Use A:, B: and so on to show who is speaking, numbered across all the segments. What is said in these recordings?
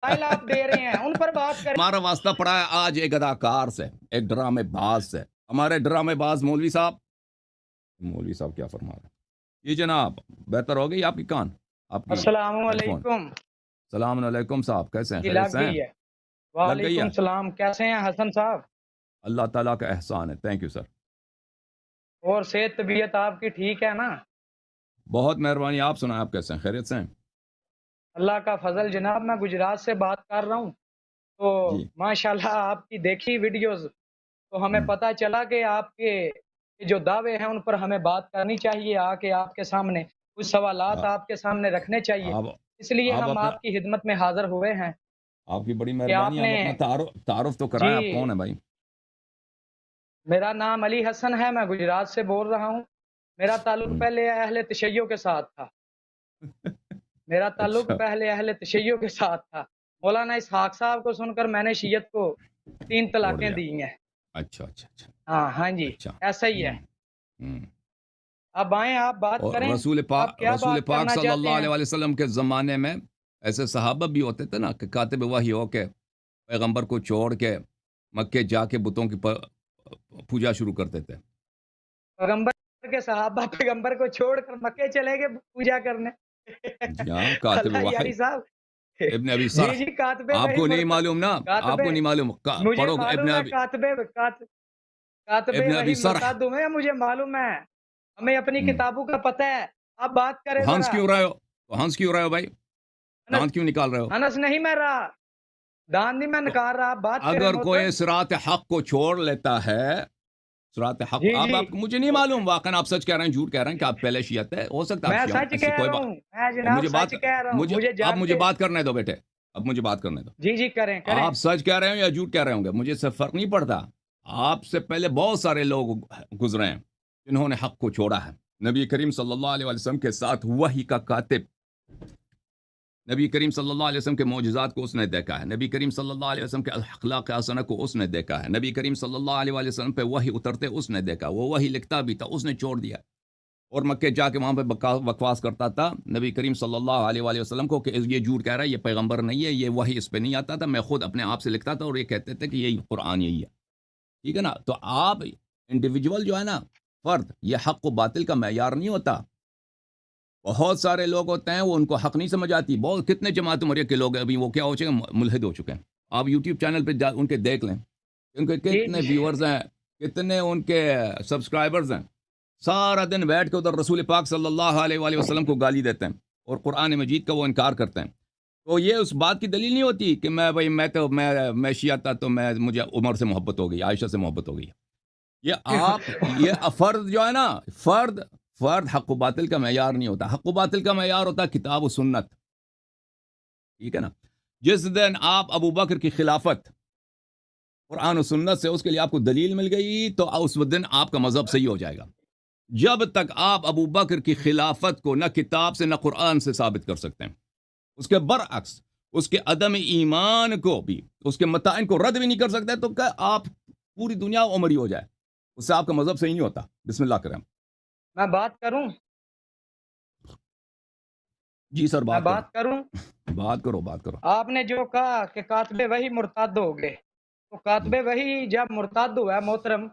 A: File آپ دے رہے ہیں ان پر بات کریں.
B: ہمارا واسطہ پڑا ہے آج ایک اداکار سے، ایک ڈرامے باز سے، ہمارے ڈرامے باز مولوی صاحب کیا فرما رہے ہیں؟ جی جناب، بہتر ہو گئی آپ کی کان، آپ کی
A: السلام
B: ہیڈ فون.
A: علیکم.
B: السلام علیکم صاحب، کیسے ہیں؟
A: جی
B: خیریت
A: لگ
B: سے ہیں؟
A: گئی ہے.
B: لگ گئی
A: وعلیکم
B: ہے؟
A: السلام. کیسے ہیں حسن صاحب؟
B: اللہ تعالیٰ کا احسان ہے، تھینک یو سر.
A: اور صحت طبیعت آپ کی ٹھیک ہے نا؟
B: بہت مہربانی. آپ سنائیں، آپ کیسے ہیں؟ خیریت سے ہیں؟
A: اللہ کا فضل جناب. میں گجرات سے بات کر رہا ہوں. تو
B: جی.
A: ماشاءاللہ آپ کی دیکھی ویڈیوز تو ہمیں
B: ہم،
A: پتہ چلا کہ آپ کے جو دعوے ہیں ان پر ہمیں بات کرنی چاہیے، آ کے آپ کے سامنے کچھ سوالات
B: آ-
A: آپ کے سامنے رکھنے چاہیے.
B: آپ
A: اس لیے
B: آپ
A: ہم
B: اپنا،
A: آپ کی خدمت میں حاضر ہوئے ہیں
B: آپ کی بڑی
A: کہ آپ
B: مہربانی. آپ
A: نے.
B: اپنا تعارف تو کرائیں، آپ
A: جی
B: کون ہیں بھائی؟
A: میرا نام علی حسن ہے. میں گجرات سے بول رہا ہوں. میرا تعلق
B: ہم،
A: پہلے اہل تشیع کے ساتھ تھا. میرا تعلق
B: اچھا
A: پہلے اہل تشیع کے ساتھ تھا. مولانا اسحاق صاحب کو سن کر میں نے شیعت کو 3
B: چھوڑ
A: طلاقیں
B: دیا.
A: دی ہیں.
B: اچھا اچھا اچھا
A: ہاں ہاں جی.
B: اچھا.
A: ایسا ہی ہے.
B: ہم، ہم.
A: اب آئیں آپ بات
B: اور
A: کریں. آپ کیا
B: رسول
A: بات
B: پاک
A: کرنا
B: صلی
A: چاہتے
B: اللہ
A: ہیں؟
B: علیہ وسلم کے زمانے میں ایسے صحابہ بھی ہوتے تھے نا کہ کاتب وحی ہو کے پیغمبر کو چھوڑ کے مکے جا کے بتوں کی پوجا شروع کرتے تھے.
A: پیغمبر کے صحابہ پیغمبر کو چھوڑ کر مکے چلے گئے پوجا کرنے.
B: جی ہاں، کاتب
A: اللہ
B: وحی
A: یاری صاحب.
B: ابن ابی
A: جی
B: سرح.
A: جی کاتبے
B: آپ
A: وہی
B: کو نہیں
A: مرتد.
B: معلوم نا؟ آپ
A: کاتبے
B: کو نہیں معلوم؟
A: مجھے
B: پڑھو
A: معلوم ہے. کاتبے
B: ابن ابی
A: وہی
B: سرح.
A: مرتد ہوئے ہیں. مجھے معلوم ہے. ہمیں اپنی
B: ہم.
A: کتابوں کا پتہ ہے. آپ بات کریں
B: تو ہنس
A: ذرا.
B: کیوں رہے ہو؟ بھائی؟
A: انس
B: دانت کیوں نکال رہے ہو؟
A: انس نہیں میں رہا. دان نہیں میں
B: تو
A: نکال رہا. آپ بات کریں
B: اگر کوئی
A: محترم.
B: صراط حق کو چھوڑ لیتا ہے، صراط حق،
A: جی جی.
B: آپ مجھے نہیں معلوم واقعا آپ سچ کہہ رہے ہیں جھوٹ کہہ رہے ہیں کہ آپ پہلے شیعت ہے، ہو سکتا ہے آپ
A: میں
B: شیعہ ہوں،
A: سچ
B: ایسی
A: کہہ
B: کوئی
A: رہا
B: بات.
A: ہوں. میں
B: اور
A: جناب سچ کہہ رہا ہوں. مجھے
B: اب مجھے
A: جانتے.
B: بات کرنے دو بیٹے، اب مجھے بات کرنے دو.
A: جی جی کریں کریں.
B: آپ سچ کہہ رہے ہوں یا جھوٹ کہہ رہے ہوں گے مجھے سے فرق نہیں پڑتا. آپ سے پہلے بہت سارے لوگ گزرے ہیں جنہوں نے حق کو چھوڑا ہے. نبی کریم صلی اللہ علیہ وسلم کے ساتھ وحی کا کاتب، نبی کریم صلی اللہ علیہ وسلم کے معجزات کو اس نے دیکھا ہے. نبی کریم صلی اللہ علیہ وسلم کے اخلاق حسنہ کو اس نے دیکھا ہے. نبی کریم صلی اللہ علیہ وسلم پہ وحی اترتے اس نے دیکھا. وہ وحی لکھتا بھی تھا، اس نے چھوڑ دیا اور مکے جا کے وہاں پہ بکواس کرتا تھا نبی کریم صلی اللہ علیہ وسلم کو کہ یہ جھوٹ کہہ رہا ہے، یہ پیغمبر نہیں ہے، یہ وحی اس پہ نہیں آتا تھا، میں خود اپنے آپ سے لکھتا تھا. اور یہ کہتے تھے کہ یہی قرآن یہی ہے. ٹھیک ہے نا؟ تو آپ انڈیویجول جو ہے نا، فرد، یہ حق و باطل کا معیار نہیں ہوتا. بہت سارے لوگ ہوتے ہیں وہ ان کو حق نہیں سمجھ آتی. بہت کتنے جماعت مرے کے لوگ ہیں ابھی، وہ کیا ہو چکے ہیں؟ ملحد ہو چکے ہیں. آپ یوٹیوب چینل پہ ان کے دیکھ لیں، ان کے
A: جی
B: کتنے
A: جی.
B: ویورز ہیں، کتنے ان کے سبسکرائبرز ہیں. سارا دن بیٹھ کے ادھر رسول پاک صلی اللہ علیہ وآلہ وسلم کو گالی دیتے ہیں اور قرآن مجید کا وہ انکار کرتے ہیں. تو یہ اس بات کی دلیل نہیں ہوتی کہ میں شیعہ تھا تو مجھے عمر سے محبت ہو گئی، عائشہ سے محبت ہو گئی. یہ فرد جو ہے نا، فرد حق و باطل کا معیار نہیں ہوتا. حق و باطل کا معیار ہوتا ہے کتاب و سنت. ٹھیک ہے نا؟ جس دن آپ ابو بکر کی خلافت قرآن و سنت سے اس کے لیے آپ کو دلیل مل گئی تو اس دن آپ کا مذہب صحیح ہو جائے گا. جب تک آپ ابو بکر کی خلافت کو نہ کتاب سے نہ قرآن سے ثابت کر سکتے ہیں، اس کے برعکس اس کے عدم ایمان کو بھی، اس کے متائن کو رد بھی نہیں کر سکتے، تو کہ آپ پوری دنیا عمری ہو جائے، اس سے آپ کا مذہب صحیح نہیں ہوتا. بسم اللہ کریں.
A: میں بات کروں.
B: جی سر،
A: میں
B: بات کریں.
A: بات کروں.
B: بات کرو.
A: آپ نے جو کہا کہ کاتبے وہی مرتد ہو گئے، تو کاتبے وہی جب مرتد ہوا ہے محترم،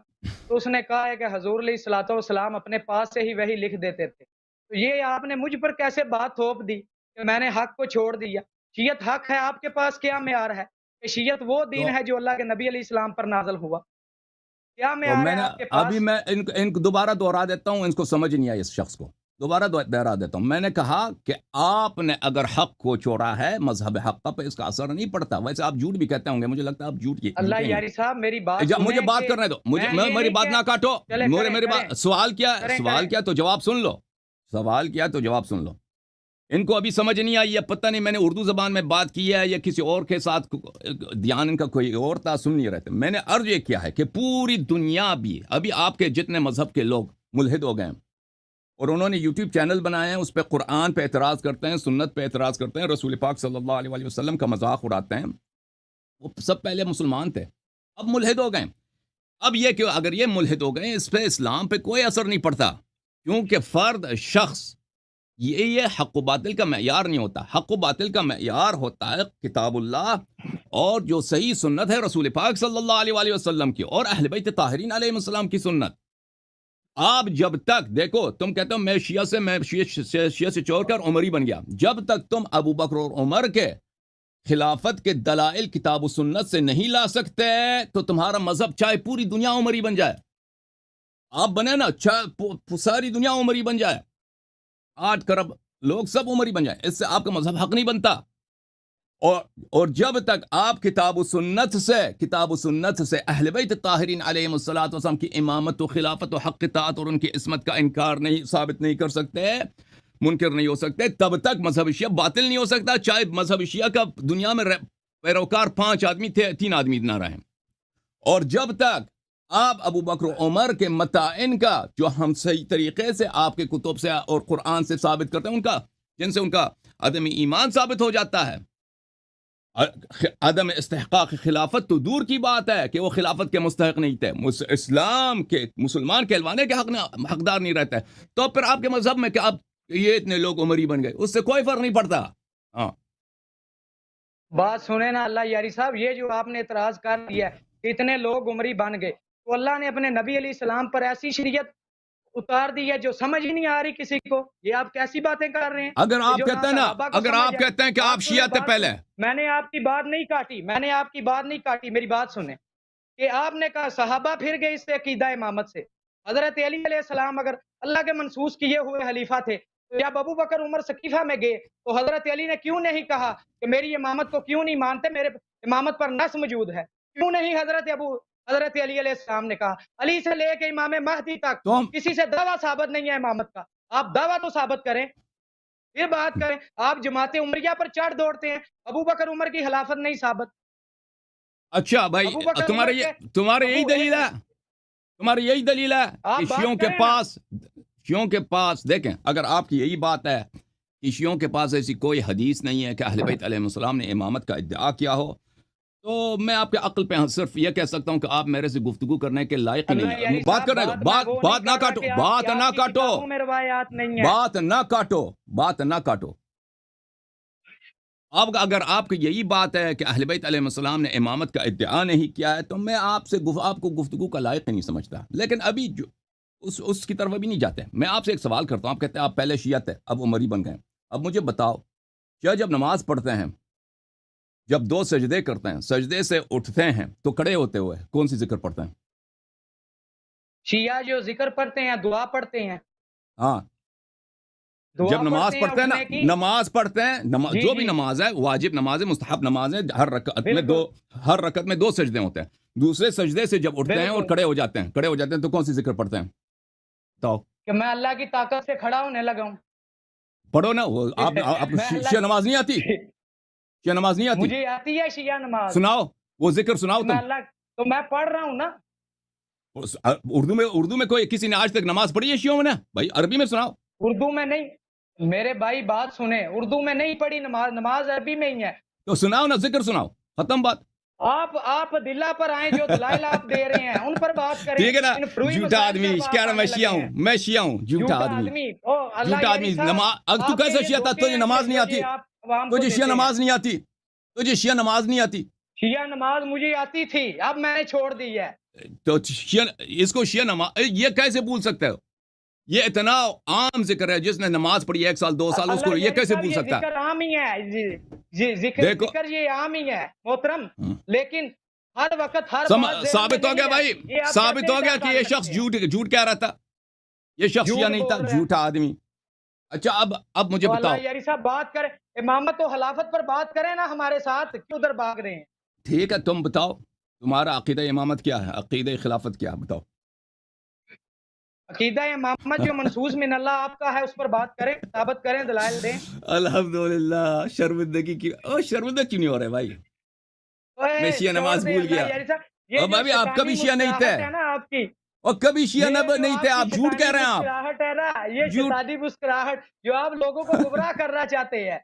A: تو اس نے کہا ہے کہ حضور علیہ الصلوۃ والسلام اپنے پاس سے ہی وہی لکھ دیتے تھے. تو یہ آپ نے مجھ پر کیسے بات تھوپ دی کہ میں نے حق کو چھوڑ دیا؟ شیعت حق ہے. آپ کے پاس کیا معیار ہے کہ شیعت وہ دین
B: تو
A: ہے جو اللہ کے نبی علیہ السلام پر نازل ہوا؟ کیا معیار ہے
B: میں نے
A: آپ کے
B: ابھی
A: پاس؟
B: میں ان کو دوبارہ دوہرا دیتا ہوں، ان کو سمجھ نہیں آئی اس شخص کو. دوبارہ دوہرا دیتا ہوں. میں نے کہا کہ آپ نے اگر حق کو چھوڑا ہے، مذہب حق پہ اس کا اثر نہیں پڑتا. ویسے آپ جھوٹ بھی کہتے ہوں گے، مجھے لگتا ہے آپ
A: اللہ
B: جھوٹے ہیں.
A: یاری صاحب میری بات
B: مجھے
A: سنیں
B: بات
A: کہ
B: کرنے دو.
A: میں یہ
B: میری
A: نہیں
B: بات نہ کاٹو.
A: چلے
B: میری
A: کریں
B: بات، سوال کیا تو جواب سن لو. سوال کیا تو جواب سن لو. ان کو ابھی سمجھ نہیں آئی ہے، پتہ نہیں میں نے اردو زبان میں بات کی ہے یا کسی اور کے ساتھ دھیان ان کا کوئی اور تھا، سن نہیں رہتے. میں نے عرض یہ کیا ہے کہ پوری دنیا بھی ابھی آپ کے جتنے مذہب کے لوگ ملحد ہو گئے ہیں اور انہوں نے یوٹیوب چینل بنائے ہیں، اس پہ قرآن پہ اعتراض کرتے ہیں، سنت پہ اعتراض کرتے ہیں، رسول پاک صلی اللہ علیہ وسلم کا مذاق اڑاتے ہیں. وہ سب پہلے مسلمان تھے، اب ملحد ہو گئے. اب یہ کہ اگر یہ ملحد ہو گئے، اس پہ اسلام پہ کوئی اثر نہیں پڑتا، کیونکہ فرد، شخص یہ حق و باطل کا معیار نہیں ہوتا. حق و باطل کا معیار ہوتا ہے کتاب اللہ اور جو صحیح سنت ہے رسول پاک صلی اللہ علیہ وآلہ وسلم کی اور اہل بیت طاہرین علیہ السلام کی سنت. آپ جب تک دیکھو تم کہتے ہو میں شیعہ سے چھوڑ کر عمری بن گیا، جب تک تم ابو بکر اور عمر کے خلافت کے دلائل کتاب و سنت سے نہیں لا سکتے تو تمہارا مذہب چاہے پوری دنیا عمری بن جائے، آپ بنے نا چاہے ساری دنیا عمری بن جائے، 8 کروڑ لوگ سب عمری بن جائیں، اس سے آپ کا مذہب حق نہیں بنتا. اور جب تک آپ کتاب و سنت سے اہل بیت طاہرین علیہم الصلوۃ والسلام کی امامت و خلافت و حق اطاعت اور ان کی عصمت کا انکار نہیں ثابت نہیں کر سکتے، منکر نہیں ہو سکتے، تب تک مذہب شیعہ باطل نہیں ہو سکتا، چاہے مذہب شیعہ کا دنیا میں پیروکار 5 آدمی تھے 3 آدمی نہ رہیں. اور جب تک آپ ابو بکر و عمر کے متائن کا جو ہم صحیح طریقے سے آپ کے کتب سے اور قرآن سے ثابت کرتے ہیں ان کا جن سے ان کا عدم ایمان ثابت ہو جاتا ہے، عدم استحقاق خلافت تو دور کی بات ہے کہ وہ خلافت کے مستحق نہیں تھے، اسلام کے مسلمان کہلوانے کے حقدار نہیں رہتے، تو پھر آپ کے مذہب میں کہ آپ یہ اتنے لوگ عمری بن گئے اس سے کوئی فرق نہیں پڑتا. ہاں
A: بات سنیں نا اللہ یاری صاحب، یہ جو آپ نے اعتراض کر دیا کہ اتنے لوگ عمری بن گئے، تو اللہ نے اپنے نبی علیہ السلام پر ایسی شریعت اتار دی ہے جو سمجھ ہی نہیں آ رہی کسی کو. یہ آپ کیسی باتیں کر رہے ہیں؟
B: اگر آپ کہتے ہیں نا، اگر آپ کہتے ہیں کہ آپ شیعہ تھے پہلے،
A: میں نے آپ کی بات نہیں کاٹی، میری بات سنیں کہ آپ نے کہا صحابہ پھر گئے اس سے عقیدہ امامت سے. حضرت علی علیہ السلام اگر اللہ کے منسوس کیے ہوئے خلیفہ تھے تو جب ابو بکر عمر سقیفہ میں گئے تو حضرت علی نے کیوں نہیں کہا کہ میری امامت کو کیوں نہیں مانتے، میرے امامت پر نص موجود ہے؟ کیوں نہیں حضرت علی علیہ السلام نے کہا؟ علی سے لے کے امام مہدی تک کسی سے دعویٰ ثابت نہیں ہے امامت کا، آپ دعویٰ تو ثابت کریں پھر بات کریں. آپ جماعت عمریہ پر چڑھ دوڑتے ہیں، ابو بکر عمر کی خلافت نہیں ثابت.
B: اچھا بھائی تمہارے یہی دلیل ہے کہ شیعوں کے پاس دیکھیں، اگر آپ کی یہی بات ہے کہ شیعوں کے پاس ایسی کوئی حدیث نہیں ہے کہ اہل بیت علیہ السلام نے امامت کا ادعا کیا ہو، تو میں آپ کے عقل پہ صرف یہ کہہ سکتا ہوں کہ آپ میرے سے گفتگو کرنے کے لائق ہی نہیں ہیں. بات نہ کاٹو. اب اگر آپ کی یہی بات ہے کہ اہل بیت علیہ السلام نے امامت کا ادعا نہیں کیا ہے تو میں آپ کو گفتگو کا لائق ہی نہیں سمجھتا. لیکن ابھی اس کی طرف ابھی نہیں جاتے. میں آپ سے ایک سوال کرتا ہوں، آپ کہتے ہیں آپ پہلے شیعہ تھے اب عمری بن گئے. اب مجھے بتاؤ، کیا جب نماز پڑھتے ہیں، جب 2 سجدے کرتے ہیں، سجدے سے اٹھتے ہیں تو کھڑے ہوتے ہوئے کون سی ذکر پڑھتے ہیں؟
A: شیعہ جو ذکر پڑھتے ہیں دعا پڑھتے ہیں.
B: ہاں جب نماز پڑھتے ہیں نا، نماز پڑھتے ہیں جو بھی نماز ہے، واجب نماز ہے، مستحب نماز ہے، ہر رکعت میں 2 سجدے ہوتے ہیں. دوسرے سجدے سے جب اٹھتے ہیں اور کھڑے ہو جاتے ہیں تو کون سی ذکر پڑھتے ہیں؟ تو
A: کہ میں اللہ کی طاقت سے کھڑا ہونے لگا ہوں.
B: پڑھو نا. وہ آپ شیعہ نماز نہیں آتی؟ شیعہ نماز نہیں آتی؟
A: مجھے آتی ہے شیعہ نماز.
B: سناؤ وہ ذکر سناؤ تم.
A: تو میں پڑھ رہا ہوں نا.
B: اردو میں کوئی کسی نے آج تک نماز پڑھی ہے شیعوں نے؟ بھائی عربی میں سناؤ.
A: اردو میں نہیں میرے بھائی، بات سنیں، اردو میں نہیں پڑھی نماز عربی میں ہی ہے.
B: تو سناؤ نا، ذکر سناؤ، ختم بات.
A: آپ دلہ پر آئیں، جو دلائل آپ دے رہے ہیں ان پر بات کریں.
B: ٹھیک ہے نا. جھوٹا آدمی کہہ رہا میں شیعہ ہوں. جھوٹا آدمی. تو کیسے شیعہ تھا؟ تجھے نماز نہیں آتی؟ تجھے شیعہ نماز نہیں آتی؟
A: شیعہ نماز مجھے آتی تھی، اب میں نے چھوڑ دی ہے.
B: تو اس کو شیعہ نماز یہ کیسے بھول سکتے ہو؟ یہ اتنا عام ذکر ہے، جس نے نماز پڑھی 1 سال 2 سال اس کو یہ کیسے بھول سکتا ہے؟
A: ذکر عام ہی ہے، ذکر یہ عام ہی ہے محترم، لیکن ہر وقت
B: ثابت ہو گیا بھائی، ثابت ہو گیا کہ یہ شخص جھوٹ کہہ رہا تھا، یہ شخص شیعہ نہیں تھا، جھوٹا آدمی. اچھا اب مجھے بتاؤ
A: یاری صاحب، بات کریں امامت و خلافت پر، بات کریں نا ہمارے ساتھ، کیوں ادھر بھاگ رہے ہیں؟
B: ٹھیک ہے، تم بتاؤ تمہارا عقیدہ امامت کیا ہے، عقیدہ خلافت کیا ہے، بتاؤ.
A: عقیدہ امامت جو منسوس من اللہ آپ کا ہے اس پر بات کریں، ثابت کریں، دلائل دیں.
B: الحمدللہ. شرمندگی کی شرمندہ کیوں نہیں ہو رہے بھائی؟ میں شیعہ نماز بھول گیا. ابھی آپ کبھی شیعہ نہیں تھے، اور کبھی شیعہ نہیں تھے، آپ جھوٹ کہہ رہے ہیں.
A: مسکراہٹ ہے نا، یہ شیطانی مسکراہٹ جو آپ لوگوں کو گمراہ کرنا چاہتے ہیں.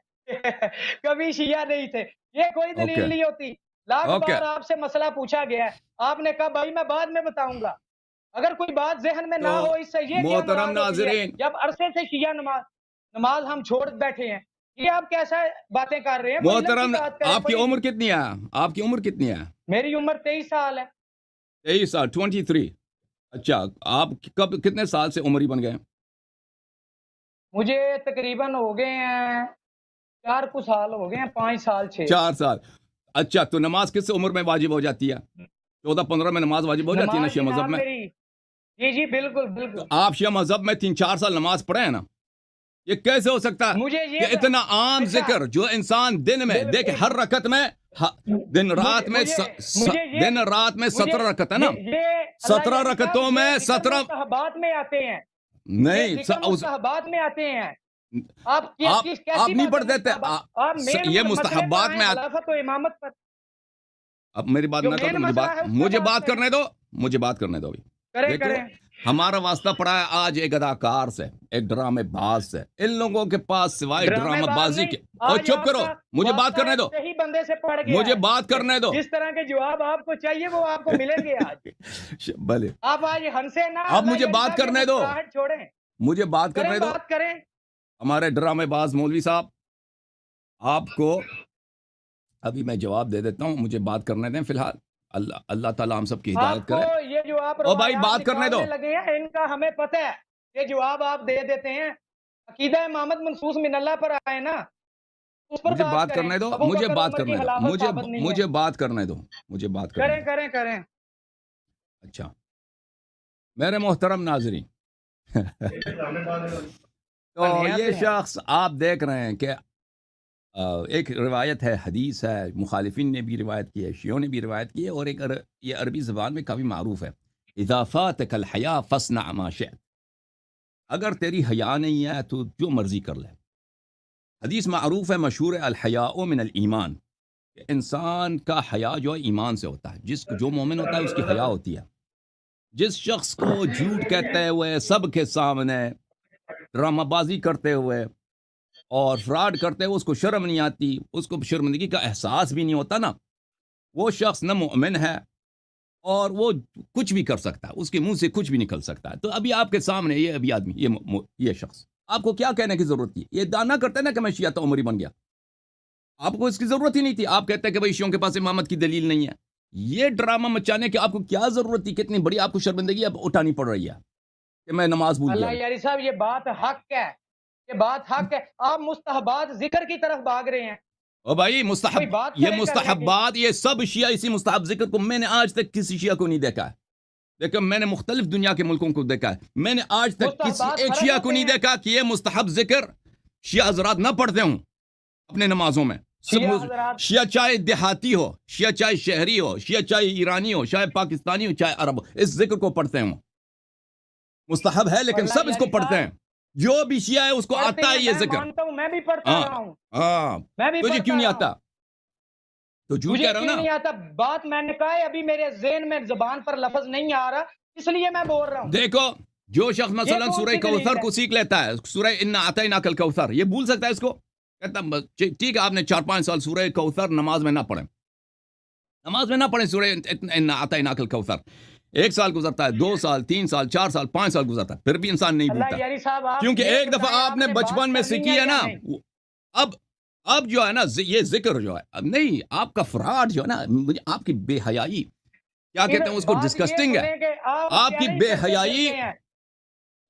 A: کبھی شیعہ نہیں تھے، یہ کوئی دلیل نہیں ہوتی. لاکھ بار آپ سے مسئلہ پوچھا گیا ہے، آپ نے کہا بھائی میں بعد میں بتاؤں گا. اگر کوئی بات ذہن میں نہ ہو، اس سے یہ
B: محترم ناظرین،
A: جب عرصے سے شیعہ نماز ہم چھوڑ بیٹھے ہیں. یہ آپ کیسا باتیں کر رہے ہیں؟ کوئی علم کی
B: محترم
A: بات کریں.
B: آپ کی عمر کتنی ہے؟ آپ کی عمر کتنی ہے؟
A: میری عمر 23 سال ہے.
B: 23 سال 23. اچھا آپ کب کتنے سال سے عمری بن گئے ہیں؟
A: مجھے تقریباً ہو گئے ہیں 4 کچھ سال ہو گئے ہیں, 5 سال 6.
B: 4 سال. اچھا تو نماز کس عمر میں واجب ہو جاتی ہے؟ 14-15 میں نماز واجب ہو جاتی ہے نا
A: نماز
B: شیعہ مذہب
A: جناب
B: میں؟
A: میری, جی جی بالکل
B: تو
A: بالکل.
B: آپ شیعہ مذہب میں 3-4 سال نماز پڑھے ہیں نا, یہ کیسے ہو سکتا ہے
A: مجھے
B: کہ
A: یہ
B: اتنا عام
A: اچھا,
B: ذکر جو انسان دن میں دیکھ ہر رکعت میں دن رات میں دن رات میں 17 رکعت ہے نا, 17 رکعتوں میں 17
A: مستحبات میں آتے ہیں,
B: نہیں
A: مستحبات میں آتے ہیں. آپ
B: آپ نہیں پڑھتے تھے یہ مستحبات میں
A: خلافت و امامت پر.
B: اب میری بات نہ کرو, مجھے بات کرنے دو, مجھے بات کرنے دو.
A: کریں کریں.
B: ہمارا واسطہ پڑا ہے آج ایک اداکار سے, ایک ڈرامے باز سے. ان لوگوں کے پاس سوائے ڈرامہ بازی کے, اور چپ کرو, مجھے بات کرنے دو,
A: صحیح بندے سے پڑ گیا,
B: مجھے بات کرنے دو.
A: جس طرح کے جواب آپ کو چاہیے وہ آپ کو ملیں گے آج.
B: بھلے
A: آپ آج ہنسے نہ,
B: اب مجھے بات کرنے دو,
A: چھوڑیں,
B: مجھے بات کرنے دو.
A: بات کریں.
B: ہمارے ڈرامے باز مولوی صاحب, آپ کو ابھی میں جواب دے دیتا ہوں, مجھے بات کرنے دیں فی الحال. اللہ تعالیٰ ہم سب کی ہدایت کرے.
A: یہ جو آپ
B: بھائی بات کرنے دو,
A: لگے ہیں ان کا ہمیں پتہ ہے, یہ جواب آپ دے دیتے ہیں عقیدہ امامت منصوص من اللہ پر آئے نا,
B: مجھے بات کرنے دو, مجھے بات کرنے دو, مجھے بات کرنے دو, مجھے بات کرنے دو.
A: کریں.
B: اچھا میرے محترم ناظرین, تو یہ شخص آپ دیکھ رہے ہیں کہ ایک روایت ہے, حدیث ہے, مخالفین نے بھی روایت کی ہے, شیعوں نے بھی روایت کی ہے, اور ایک یہ عربی زبان میں کافی معروف ہے, اذا فاتک الحیا فاصنع ما شئت. اگر تیری حیا نہیں ہے تو جو مرضی کر لے. حدیث معروف ہے, مشہور ہے, الحیاء من الایمان, کہ انسان کا حیا جو ہے ایمان سے ہوتا ہے. جو مومن ہوتا ہے اس کی حیا ہوتی ہے. جس شخص کو جھوٹ کہتے ہوئے سب کے سامنے ڈرامہ بازی کرتے ہوئے اور فراڈ کرتے ہوئے اس کو شرم نہیں آتی, اس کو شرمندگی کا احساس بھی نہیں ہوتا نا, وہ شخص نہ مومن ہے اور وہ کچھ بھی کر سکتا ہے, اس کے منہ سے کچھ بھی نکل سکتا ہے. تو ابھی آپ کے سامنے یہ ابھی آدمی یہ شخص, آپ کو کیا کہنے کی ضرورت تھی؟ یہ دانا کرتے نا کہ میں شیعہ عمری بن گیا, آپ کو اس کی ضرورت ہی نہیں تھی. آپ کہتے ہیں کہ بھائی شیعوں کے پاس امامت کی دلیل نہیں ہے. یہ ڈرامہ مچانے کی آپ کو کیا ضرورت تھی؟ کتنی بڑی آپ کو شرمندگی اب اٹھانی پڑ رہی ہے کہ میں نماز بھول گیا.
A: اللہ یاری صاحب یہ بات حق ہے, یہ بات حق ہے. آپ مستحبات ذکر کی طرف بھاگ رہے ہیں.
B: او بھائی یہ مستحبات, یہ سب شیعہ اسی مستحب ذکر کو, میں نے آج تک کسی شیعہ کو نہیں دیکھا ہے. لیکن میں نے مختلف دنیا کے ملکوں کو دیکھا ہے, میں نے آج تک کسی ایک شیعہ کو نہیں دیکھا کہ یہ مستحب ذکر شیعہ حضرات نہ پڑھتے ہوں اپنے نمازوں میں. شیعہ چاہے دیہاتی ہو, شیعہ چاہے شہری ہو, شیعہ چاہے ایرانی ہو, چاہے پاکستانی ہو, چاہے عرب ہو, اس ذکر کو پڑھتے ہوں. مستحب ہے لیکن سب اس کو پڑھتے ہیں. جو بھی شیعہ ہے اس کو آتا ہے یہ ذکر.
A: میں بھی پڑھتا رہا ہوں.
B: تجھے کیوں نہیں آتا؟ تو جھوٹ کہہ رہا ہوں نا.
A: نہیں آتا, بات میں نے کہا ہے, ابھی میرے ذہن میں زبان پر لفظ نہیں آ رہا, اس لیے میں بول رہا ہوں.
B: دیکھو جو شخص مثلا سورہ کوثر کو سیکھ لیتا ہے, سورہ انا اعطیناک الکوثر, یہ بھول سکتا ہے اس کو؟ کہتا ٹھیک ہے آپ نے 4-5 سال سورہ کوثر نماز میں نہ پڑھیں سورہ انا اعطیناک الکوثر. 1 سال گزرتا ہے, 2 سال, 3 سال, 4 سال, 5 سال گزرتا ہے, پھر بھی انسان نہیں بھولتا, کیونکہ ایک دفعہ آپ نے بچپن میں سیکھی ہے نا. اب جو ہے نا یہ ذکر جو ہے, اب نہیں, آپ کا فراڈ جو ہے نا, مجھے آپ کی بے حیائی, کیا کہتے ہیں اس کو, ڈسکسٹنگ ہے. آپ کی بے حیائی,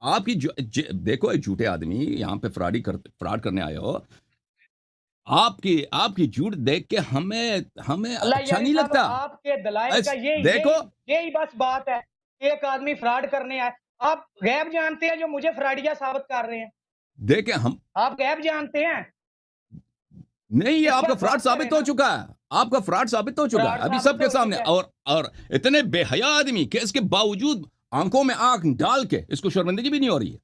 B: آپ کی دیکھو ایک جھوٹے آدمی یہاں پہ فراڈ کرنے آئے ہو, آپ کی جھوٹ دیکھ کے ہمیں اچھا نہیں لگتا.
A: آپ کے دلائل کا یہی بس بات ہے, ایک آدمی فراڈ کرنے آئے, آپ غیب جانتے ہیں جو مجھے فراڈیا ثابت کر رہے ہیں.
B: دیکھیں
A: آپ غیب جانتے ہیں
B: نہیں, یہ آپ کا فراڈ ثابت ہو چکا ہے, آپ کا فراڈ ثابت ہو چکا ہے ابھی سب کے سامنے. اور اتنے بے حیا آدمی کہ اس کے باوجود آنکھوں میں آنکھ ڈال کے اس کو شرمندگی بھی نہیں ہو رہی ہے,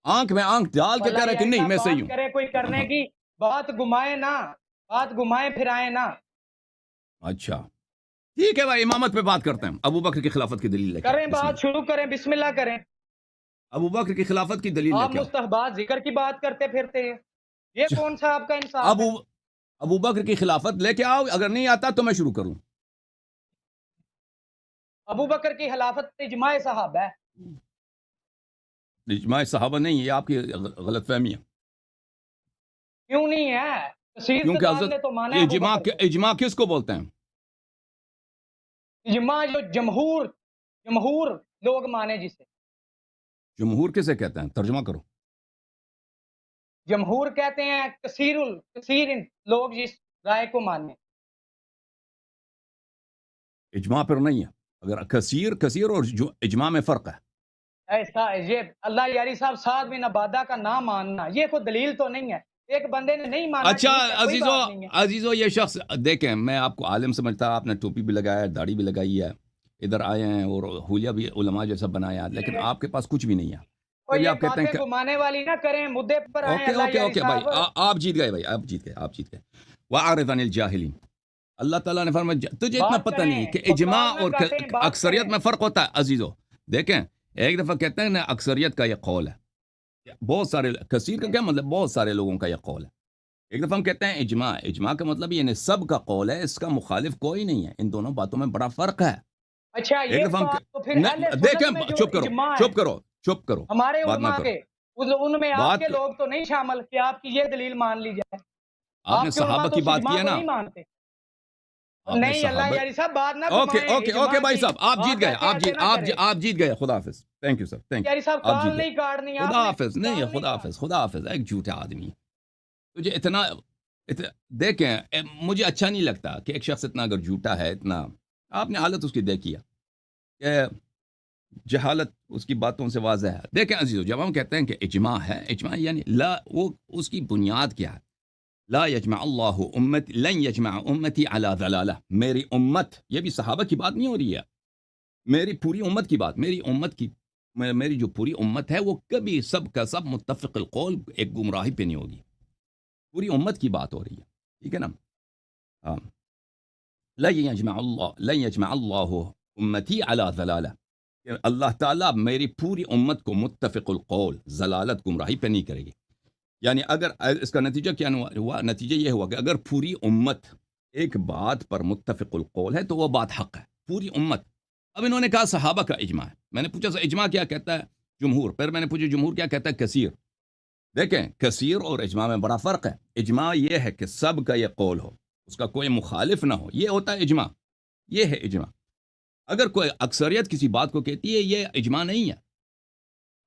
B: آنکھ میں آنکھ ڈال کے کہہ رہے کہ نہیں میں صحیح ہوں.
A: کوئی کرنے کی بات گھمائے نا, بات گھمائے پھرائے نا.
B: اچھا ٹھیک ہے بھائی, امامت پہ بات کرتے ہیں. ابو بکر کی خلافت کی دلیل
A: کریں, بات شروع کریں, بسم اللہ کریں.
B: ابو بکر کی خلافت کی دلیل
A: آپ مستحبات ذکر کی بات کرتے پھرتے ہیں, یہ کون سا آپ کا انصاف ہے؟
B: ابو بکر کی خلافت لے کے آؤ, اگر نہیں آتا تو میں شروع کروں.
A: ابو بکر کی خلافت اجماع صحابہ ہے.
B: اجماع صحابہ نہیں, یہ آپ کی غلط فہمی ہے.
A: کیوں نہیں ہے؟ کثیر
B: کیونکہ
A: تعداد
B: حضرت
A: نے تو مانا ہے ابو
B: اجماع
A: بکر کو۔
B: اجماع کس کو بولتے ہیں؟
A: اجماع جو جمہور لوگ مانے جسے،
B: جمہور کسے کہتے ہیں؟ ترجمہ کرو۔
A: جمہور کہتے ہیں کثیر لوگ جس رائے کو مانے۔
B: اجماع پر نہیں ہے، اگر کثیر اور جو اجماع میں فرق ہے۔
A: ایسا یہ اللہ یاری صاحب سعد بن عبادہ کا نہ ماننا یہ کوئی دلیل تو نہیں ہے، ایک بندے نے نہیں مانا
B: اچھا
A: ٹھیک ہے، کوئی بات نہیں ہے۔
B: عزیزو یہ شخص دیکھیں، میں آپ کو عالم سمجھتا، آپ نے ٹوپی بھی لگایا ہے، داڑھی بھی لگائی ہے، ادھر آئے ہیں اور حلیہ بھی علماء جیسا بنایا، لیکن آپ کے پاس کچھ بھی نہیں ہے۔
A: اور
B: پھر بھی
A: یہ
B: آپ کہتے ہیں
A: باتیں
B: کہ
A: گھمانے والی نہ کریں، مدعے پر آئیں
B: اوکے
A: اللہ
B: اوکے
A: یاری
B: اوکے بھائی،
A: صاحب۔
B: آپ جیت گئے بھائی، آپ جیت گئے۔ وَأَعْرِضْ عَنِ الْجَاهِلِينَ، اللہ تعالیٰ نے فرمایا تجھے اتنا
A: بات
B: پتہ نہیں
A: کریں،
B: کہ اجماع
A: بکواس نہ
B: اور
A: کاٹیں، بات
B: اکثریت
A: کریں۔
B: میں فرق ہوتا ہے۔ عزیزو دیکھیں، ایک دفعہ کہتے ہیں نا اکثریت کا یہ قول ہے، بہت سارے، کثیر کا کیا مطلب؟ بہت سارے لوگوں کا یہ قول ہے۔ ایک دفعہ ہم کہتے ہیں اجماع کا مطلب یعنی سب کا قول ہے، اس کا مخالف کوئی نہیں ہے، ان دونوں باتوں میں بڑا فرق ہے۔
A: اچھا
B: ایک
A: یہ
B: دفعہ
A: بات تو پھر اہل سنت
B: دیکھیں،
A: میں جو
B: چپ کرو
A: اجماع ہے
B: چپ کرو چپ کرو،
A: ہمارے
B: بات نہ
A: علماء
B: کرو،
A: کے، ان میں آپ
B: بات
A: کے لوگ تو نہیں شامل کہ آپ کی یہ دلیل مان لی جائے؟
B: آپ نے
A: آپ کے علماء
B: صحابہ
A: تو
B: کی
A: اس
B: بات
A: اجماع
B: کیا
A: کو
B: نا،
A: نہیں مانتے۔
B: آپ نے
A: نہیں اللہ
B: صحابہ،
A: یاری صاحب بات نہ
B: اوکے
A: گھمائیں،
B: اوکے
A: اجماع
B: اوکے بھائی
A: کی
B: صاحب، آپ جیت گئے،
A: ایسے ایسے نہ کریں۔
B: آپ جیت گئے، خدا حافظ، thank you sir, thank you,
A: یاری صاحب
B: آپ جیت
A: کال
B: گئے،
A: نہیں کاٹنی آپ
B: خدا
A: نے،
B: حافظ، نہیں
A: کال نہیں
B: خدا حافظ، خدا حافظ، ایک جھوٹا آدمی تجھے دیکھیں، مجھے اچھا نہیں لگتا کہ ایک شخص اتنا اگر جھوٹا ہے، اتنا، آپ نے حالت اس کی دیکھی ہے کہ جہالت اس کی باتوں سے واضح ہے۔ دیکھیں عزیزو، جب ہم کہتے ہیں کہ اجماع ہے، اجماع یعنی لا، وہ اس کی بنیاد کیا ہے؟ لا یجمع اللہ امتی، لن یجمع امتی علی ضلالہ، میری امت، یہ بھی صحابہ کی بات نہیں ہو رہی ہے، میری پوری امت کی بات، میری جو پوری امت ہے وہ کبھی سب کا سب متفق القول ایک گمراہی پہ نہیں ہوگی، پوری امت کی بات ہو رہی ہے، ٹھیک ہے نا؟ ہاں، لن یجمع اللہ امتی علی ضلالہ، کہ اللہ تعالیٰ میری پوری امت کو متفق القول، ضلالت، گمراہی پہ نہیں کرے گی۔ یعنی اگر اس کا نتیجہ کیا ہوا؟ نتیجہ یہ ہوا کہ اگر پوری امت ایک بات پر متفق القول ہے تو وہ بات حق ہے، پوری امت۔ اب انہوں نے کہا صحابہ کا اجماع ہے، میں نے پوچھا اجماع کیا کہتا ہے؟ جمہور، پھر میں نے پوچھا جمہور کیا کہتا ہے؟ کثیر۔ دیکھیں، کثیر اور اجماع میں بڑا فرق ہے۔ اجماع یہ ہے کہ سب کا یہ قول ہو، اس کا کوئی مخالف نہ ہو، یہ ہوتا ہے اجماع، یہ ہے اجماع۔ اگر کوئی اکثریت کسی بات کو کہتی ہے، یہ اجماع نہیں ہے۔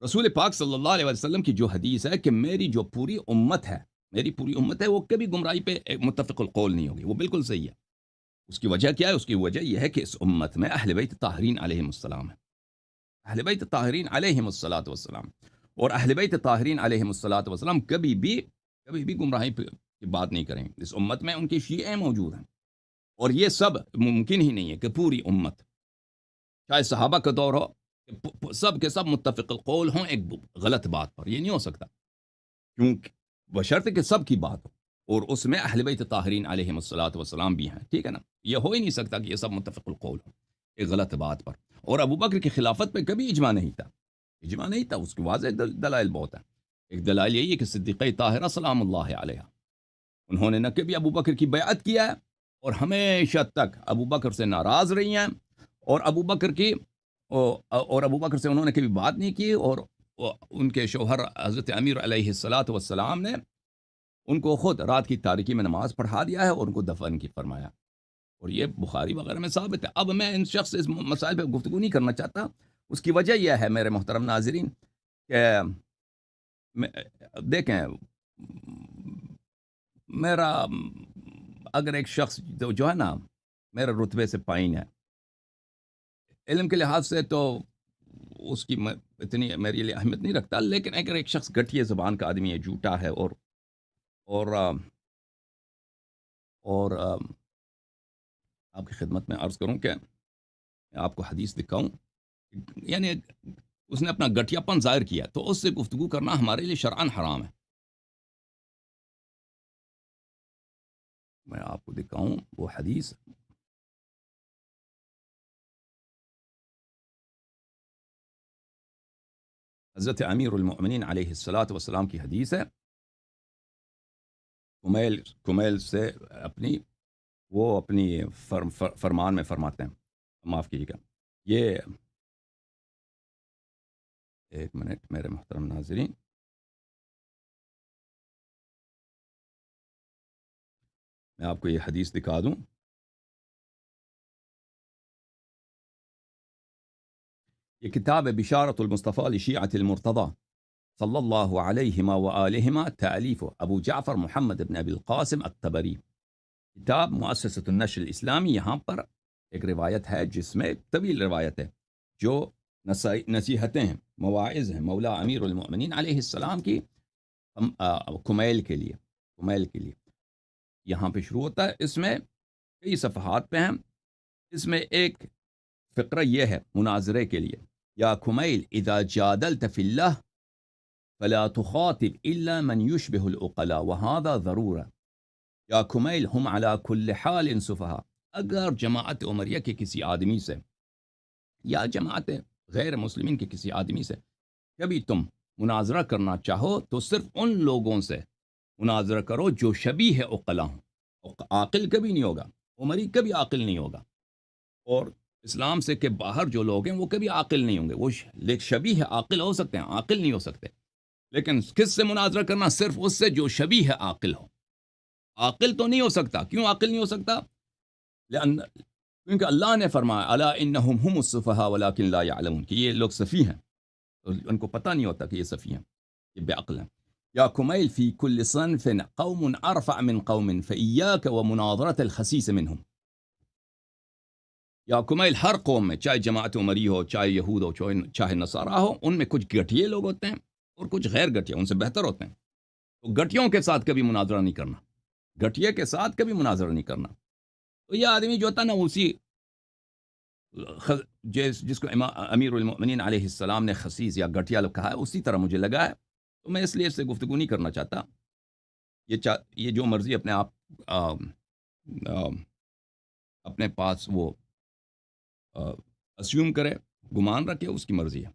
B: رسول پاک صلی اللہ علیہ وسلم کی جو حدیث ہے کہ میری جو پوری امت ہے وہ کبھی گمراہی پہ متفق القول نہیں ہوگی، وہ بالکل صحیح ہے۔ اس کی وجہ کیا ہے؟ اس کی وجہ یہ ہے کہ اس امت میں اہل بیت طاہرین علیہم السلام ہے، اہل بیت طاہرین علیہم الصلاۃ والسلام، اور اہل بیت طاہرین علیہم الصلاۃ والسلام کبھی بھی گمراہی کی بات نہیں کریں۔ اس امت میں ان کے شیعہ موجود ہیں، اور یہ سب ممکن ہی نہیں ہے کہ پوری امت، چاہے صحابہ کا دور ہو، سب کے سب متفق القول ہوں ایک غلط بات پر، یہ نہیں ہو سکتا، کیونکہ بشرط کہ سب کی بات ہو، اور اس میں اہل بیت طاہرین علیہم الصلاۃ والسلام بھی ہیں، ٹھیک ہے نا؟ یہ ہو ہی نہیں سکتا کہ یہ سب متفق القول ہوں ایک غلط بات پر۔ اور ابو بکر کی خلافت پہ کبھی اجماع نہیں تھا، اس کی واضح دلائل بہت ہیں۔ ایک دلائل یہی ہے کہ صدیقہ طاہرہ سلام اللہ علیہ، انہوں نے نہ کبھی ابو بکر کی بیعت کیا ہے، اور ہمیشہ تک ابو بکر سے ناراض رہی ہیں، اور ابو بکر سے انہوں نے کبھی بات نہیں کی، اور ان کے شوہر حضرت امیر علیہ الصلاۃ والسلام نے ان کو خود رات کی تاریکی میں نماز پڑھا دیا ہے اور ان کو دفن کی فرمایا، اور یہ بخاری وغیرہ میں ثابت ہے۔ اب میں ان شخص اس مسائل پہ گفتگو نہیں کرنا چاہتا، اس کی وجہ یہ ہے میرے محترم ناظرین کہ دیکھیں، میرا اگر ایک شخص جو ہے نا میرے رتبے سے پائن ہے، علم کے لحاظ سے تو اس کی اتنی میرے لیے اہمیت نہیں رکھتا، لیکن اگر ایک شخص گٹھیے زبان کا آدمی ہے، جھوٹا ہے، اور آپ کی خدمت میں عرض کروں کہ آپ کو حدیث دکھاؤں، یعنی اس نے اپنا گٹھیا پن ظاہر کیا، تو اس سے گفتگو کرنا ہمارے لیے شرعاً حرام ہے۔ میں آپ کو دکھاؤں وہ حدیث، حضرت امیر المؤمنین علیہ الصلاۃ والسلام کی حدیث ہے، کمیل سے اپنی فرمان میں فرماتے ہیں، معاف کیجیے گا، یہ ایک منٹ میرے محترم ناظرین، میں آپ کو یہ حدیث دکھا دوں. یہ کتاب ہے بشارت المصطفیٰ لشیعۃ المرتضیٰ صلی اللہ علیہما وآلہما، تألیف ابو جعفر محمد بن ابی القاسم الطبری. کتاب مؤسسۃ النشر الاسلامی. یہاں پر ایک روایت ہے جس میں طویل روایت ہے جو نصیحتیں ہیں، مواعظ ہیں مولا امیر المؤمنین علیہ السلام کی کمیل کے لیے. یہاں پہ شروع ہوتا ہے، اس میں کئی صفحات پہ ہیں. اس میں ایک فقرہ یہ ہے مناظرے کے لیے: یا کمیل اذا جادلت فی اللہ فلا تخاطب الا من يشبه العقلاء وهذا ضرورہ. یا کمیل ہم علی کل حال سفہاء. اگر جماعت عمریہ کے کسی آدمی سے یا جماعت غیر مسلمین کے کسی آدمی سے کبھی تم مناظرہ کرنا چاہو تو صرف ان لوگوں سے مناظرہ کرو جو شبیہ عقلاء ہوں. عاقل کبھی نہیں ہوگا، عمری کبھی عاقل نہیں ہوگا، اور اسلام سے کے باہر جو لوگ ہیں وہ کبھی عاقل نہیں ہوں گے. وہ شبیہ عاقل ہو سکتے ہیں، عاقل نہیں ہو سکتے. لیکن کس سے مناظرہ کرنا؟ صرف اس سے جو شبیہ عاقل ہو. عاقل تو نہیں ہو سکتا. کیوں عاقل نہیں ہو سکتا؟ کیونکہ اللہ نے فرمایا الا انہم هم السفہاء ولکن لا يعلمون، کہ یہ لوگ سفیہ ہیں، ان کو پتہ نہیں ہوتا کہ یہ سفیہ ہیں، یہ بے عقل ہیں. یا کمیل فی کل صنف قوم ارفع من قوم فإیاک ومناظرۃ الخسیس منہم. یا کمیل ہر قوم میں، چاہے جماعت عمری ہو، چاہے یہود ہو، چاہے نصارہ ہو، ان میں کچھ گٹھیے لوگ ہوتے ہیں اور کچھ غیر گٹھیے، ان سے بہتر ہوتے ہیں. تو گٹھیوں کے ساتھ کبھی مناظرہ نہیں کرنا، گٹھیے کے ساتھ کبھی مناظرہ نہیں کرنا. تو یہ آدمی جو ہوتا نا، اسی جس کو امیر المؤمنین علیہ السلام نے خسیس یا گٹھیا کہا ہے، اسی طرح مجھے لگا ہے. تو میں اس لیے اس سے گفتگو نہیں کرنا چاہتا. یہ جو مرضی اپنے آپ اپنے پاس وہ اسیوم کرے، گمان رکھے، اس کی مرضی ہے.